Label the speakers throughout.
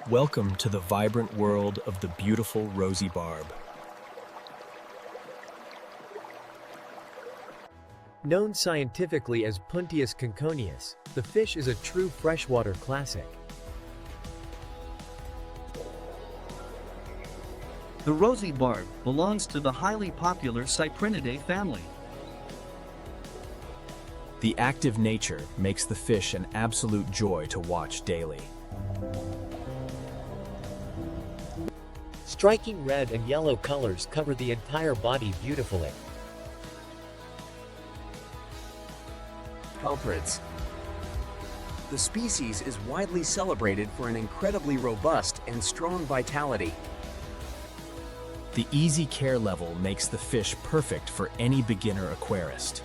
Speaker 1: Welcome to the vibrant world of the beautiful Rosy Barb.
Speaker 2: Known scientifically as Puntius conconius, the fish is a true freshwater classic.
Speaker 3: The Rosy Barb belongs to the highly popular Cyprinidae family.
Speaker 1: The active nature makes the fish an absolute joy to watch daily.
Speaker 2: Striking red and yellow colors cover the entire body beautifully.
Speaker 4: Culprits. The species is widely celebrated for an incredibly robust and strong vitality.
Speaker 1: The easy care level makes the fish perfect for any beginner aquarist.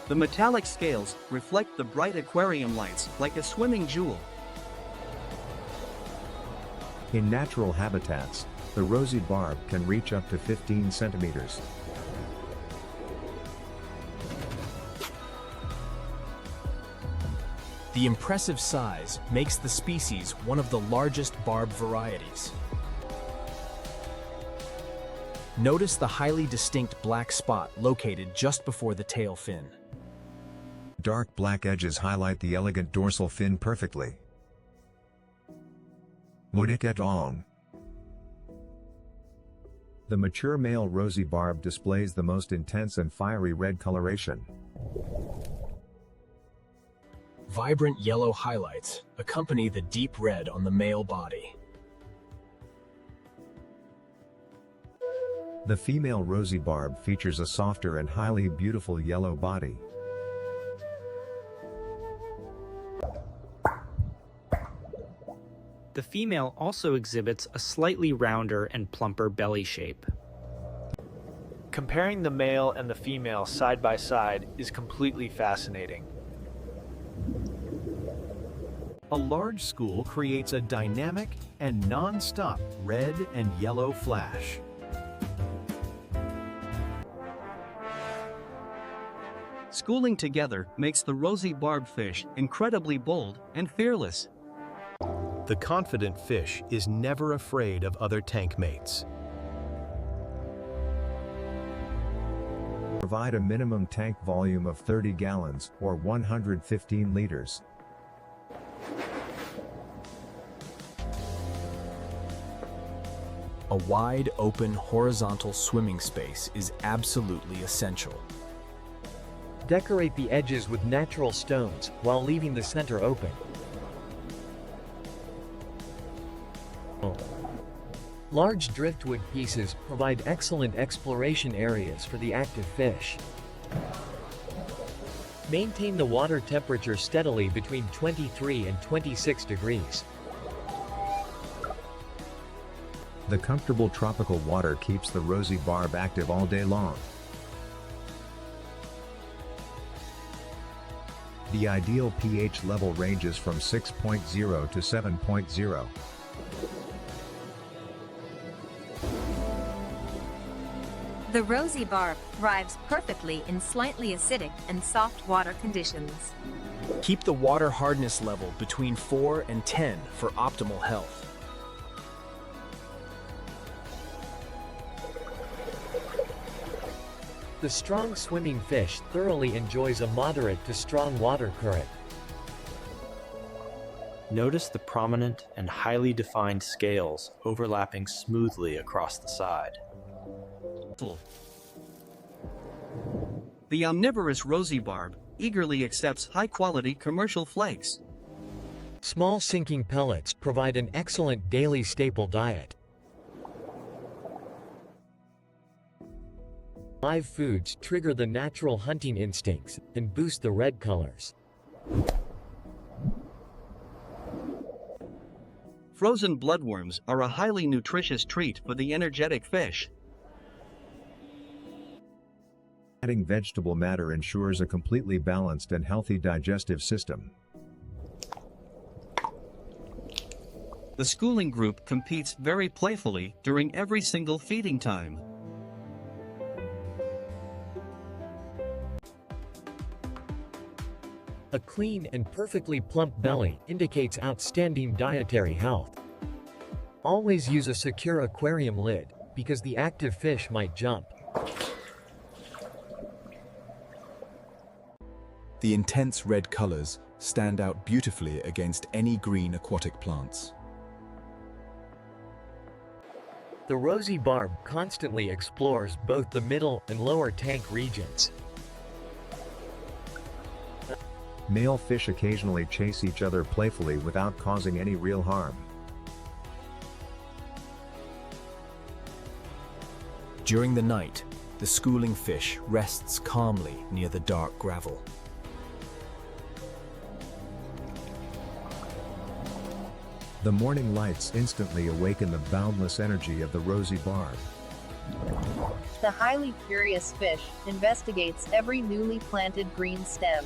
Speaker 3: The metallic scales reflect the bright aquarium lights like a swimming jewel.
Speaker 5: In natural habitats, the Rosy Barb can reach up to 15 centimeters.
Speaker 1: The impressive size makes the species one of the largest barb varieties. Notice the highly distinct black spot located just before the tail fin.
Speaker 5: Dark black edges highlight the elegant dorsal fin perfectly. Aquatic et al. The mature male Rosy Barb displays the most intense and fiery red coloration.
Speaker 1: Vibrant yellow highlights accompany the deep red on the male body.
Speaker 5: The female Rosy Barb features a softer and highly beautiful yellow body.
Speaker 6: The female also exhibits a slightly rounder and plumper belly shape.
Speaker 7: Comparing the male and the female side by side is completely fascinating.
Speaker 8: A large school creates a dynamic and non-stop red and yellow flash.
Speaker 3: Schooling together makes the Rosy Barb fish incredibly bold and fearless.
Speaker 8: The confident fish is never afraid of other tank mates.
Speaker 5: Provide a minimum tank volume of 30 gallons or 115 liters.
Speaker 1: A wide open horizontal swimming space is absolutely essential.
Speaker 2: Decorate the edges with natural stones while leaving the center open. Large driftwood pieces provide excellent exploration areas for the active fish. Maintain the water temperature steadily between 23 and 26 degrees.
Speaker 5: The comfortable tropical water keeps the Rosy Barb active all day long. The ideal pH level ranges from 6.0 to 7.0.
Speaker 9: The Rosy Barb thrives perfectly in slightly acidic and soft water conditions.
Speaker 1: Keep the water hardness level between 4 and 10 for optimal health.
Speaker 2: The strong swimming fish thoroughly enjoys a moderate to strong water current.
Speaker 6: Notice the prominent and highly defined scales overlapping smoothly across the side.
Speaker 3: The omnivorous Rosy Barb eagerly accepts high-quality commercial flakes.
Speaker 2: Small sinking pellets provide an excellent daily staple diet. Live foods trigger the natural hunting instincts and boost the red colors.
Speaker 3: Frozen bloodworms are a highly nutritious treat for the energetic fish.
Speaker 5: Adding vegetable matter ensures a completely balanced and healthy digestive system.
Speaker 3: The schooling group competes very playfully during every single feeding time.
Speaker 2: A clean and perfectly plump belly indicates outstanding dietary health. Always use a secure aquarium lid, because the active fish might jump.
Speaker 1: The intense red colors stand out beautifully against any green aquatic plants.
Speaker 2: The Rosy Barb constantly explores both the middle and lower tank regions.
Speaker 5: Male fish occasionally chase each other playfully without causing any real harm.
Speaker 1: During the night, the schooling fish rests calmly near the dark gravel.
Speaker 5: The morning lights instantly awaken the boundless energy of the Rosy Barb.
Speaker 10: The highly curious fish investigates every newly planted green stem.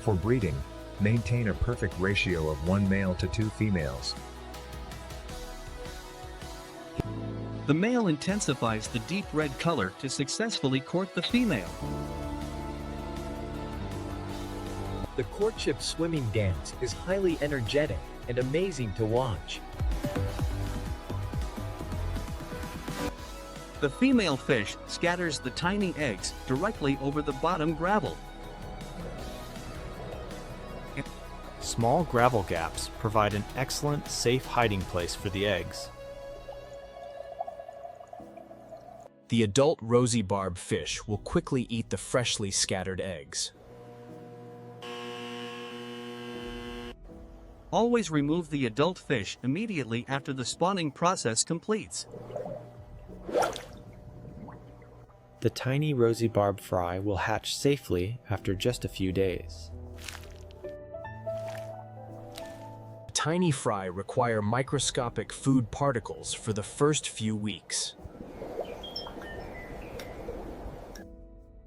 Speaker 5: For breeding, maintain a perfect ratio of 1 male to 2 females.
Speaker 3: The male intensifies the deep red color to successfully court the female.
Speaker 2: The courtship swimming dance is highly energetic and amazing to watch.
Speaker 3: The female fish scatters the tiny eggs directly over the bottom gravel.
Speaker 7: Small gravel gaps provide an excellent, safe hiding place for the eggs.
Speaker 1: The adult Rosy Barb fish will quickly eat the freshly scattered eggs.
Speaker 3: Always remove the adult fish immediately after the spawning process completes.
Speaker 6: The tiny Rosy Barb fry will hatch safely after just a few days.
Speaker 1: Tiny fry require microscopic food particles for the first few weeks.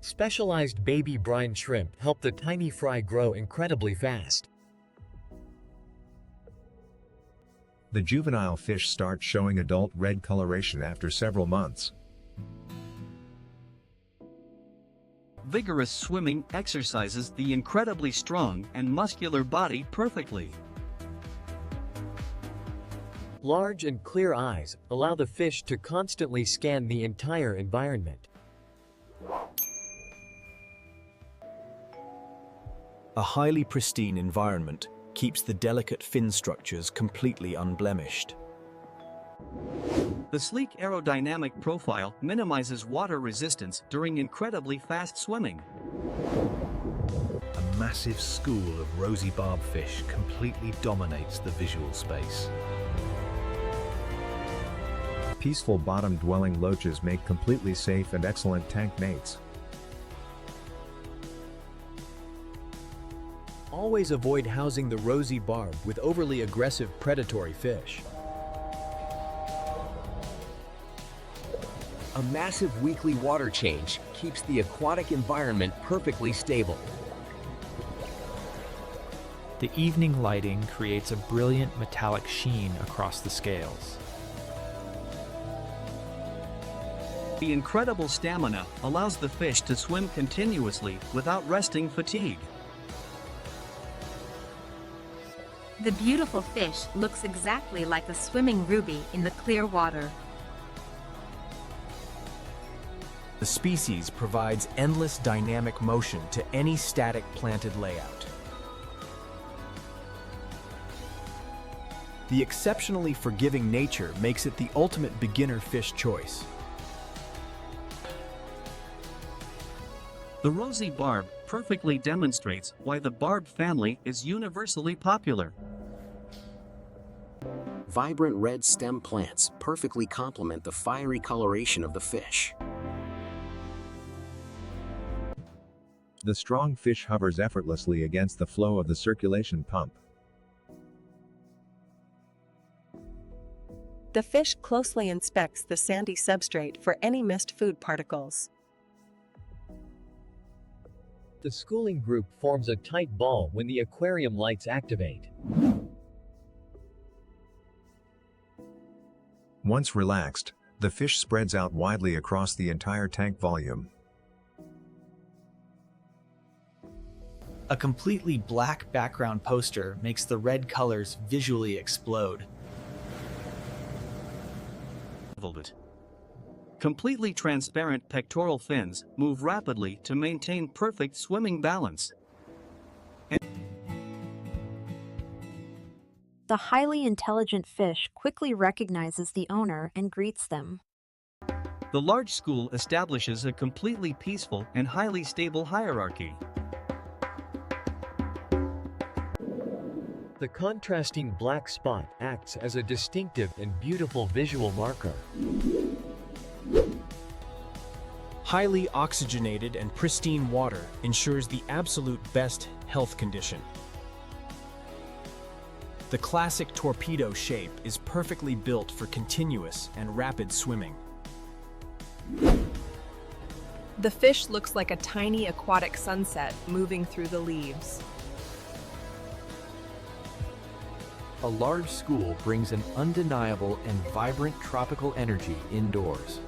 Speaker 2: Specialized baby brine shrimp help the tiny fry grow incredibly fast.
Speaker 5: The juvenile fish start showing adult red coloration after several months.
Speaker 3: Vigorous swimming exercises the incredibly strong and muscular body perfectly.
Speaker 2: Large and clear eyes allow the fish to constantly scan the entire environment.
Speaker 1: A highly pristine environment keeps the delicate fin structures completely unblemished.
Speaker 3: The sleek aerodynamic profile minimizes water resistance during incredibly fast swimming.
Speaker 8: A massive school of Rosy Barb fish completely dominates the visual space.
Speaker 5: Peaceful bottom-dwelling loaches make completely safe and excellent tank mates.
Speaker 2: Always avoid housing the Rosy Barb with overly aggressive predatory fish.
Speaker 4: A massive weekly water change keeps the aquatic environment perfectly stable.
Speaker 7: The evening lighting creates a brilliant metallic sheen across the scales.
Speaker 3: The incredible stamina allows the fish to swim continuously without resting fatigue.
Speaker 9: The beautiful fish looks exactly like a swimming ruby in the clear water.
Speaker 1: The species provides endless dynamic motion to any static planted layout. The exceptionally forgiving nature makes it the ultimate beginner fish choice.
Speaker 3: The Rosy Barb perfectly demonstrates why the Barb family is universally popular.
Speaker 4: Vibrant red stem plants perfectly complement the fiery coloration of the fish.
Speaker 5: The strong fish hovers effortlessly against the flow of the circulation pump.
Speaker 10: The fish closely inspects the sandy substrate for any missed food particles.
Speaker 2: The schooling group forms a tight ball when the aquarium lights activate.
Speaker 5: Once relaxed, the fish spreads out widely across the entire tank volume.
Speaker 7: A completely black background poster makes the red colors visually explode.
Speaker 3: Completely transparent pectoral fins move rapidly to maintain perfect swimming balance.
Speaker 11: The highly intelligent fish quickly recognizes the owner and greets them.
Speaker 3: The large school establishes a completely peaceful and highly stable hierarchy.
Speaker 2: The contrasting black spot acts as a distinctive and beautiful visual marker.
Speaker 1: Highly oxygenated and pristine water ensures the absolute best health condition. The classic torpedo shape is perfectly built for continuous and rapid swimming.
Speaker 12: The fish looks like a tiny aquatic sunset moving through the leaves.
Speaker 8: A large school brings an undeniable and vibrant tropical energy indoors.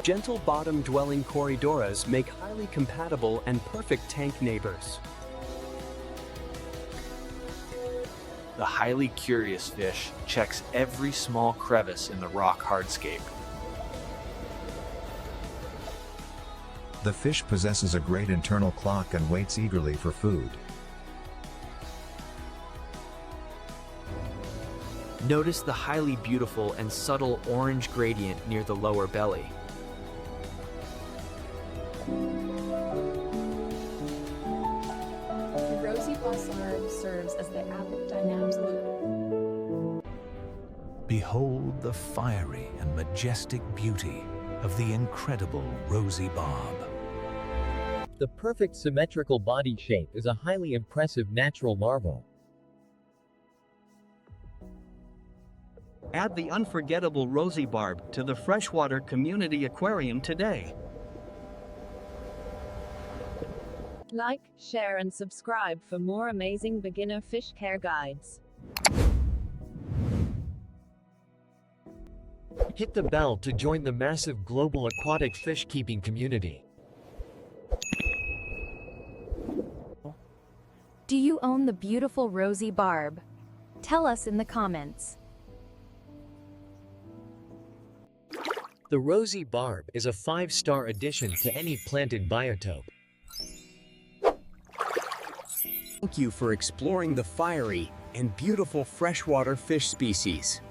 Speaker 4: Gentle bottom-dwelling Corydoras make highly compatible and perfect tank neighbors.
Speaker 6: The highly curious fish checks every small crevice in the rock hardscape.
Speaker 5: The fish possesses a great internal clock and waits eagerly for food.
Speaker 6: Notice the highly beautiful and subtle orange gradient near the lower belly.
Speaker 13: The Rosy Barb serves as the avid dynamics loop.
Speaker 8: Behold the fiery and majestic beauty of the incredible Rosy Barb.
Speaker 2: The perfect symmetrical body shape is a highly impressive natural marvel.
Speaker 3: Add the unforgettable Rosy Barb to the freshwater community aquarium today.
Speaker 10: Like, share and subscribe for more amazing beginner fish care guides.
Speaker 2: Hit the bell to join the massive global aquatic fish keeping community.
Speaker 11: Do you own the beautiful Rosy Barb? Tell us in the comments.
Speaker 2: The Rosy Barb is a 5-star addition to any planted biotope.
Speaker 4: Thank you for exploring the fiery and beautiful freshwater fish species.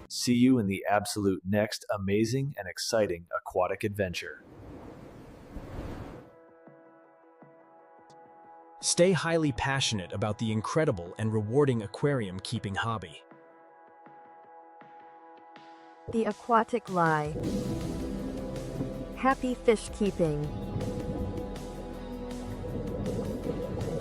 Speaker 6: See you in the absolute next amazing and exciting aquatic adventure.
Speaker 1: Stay highly passionate about the incredible and rewarding aquarium keeping hobby.
Speaker 11: The Aquatic Lie. Happy fish keeping.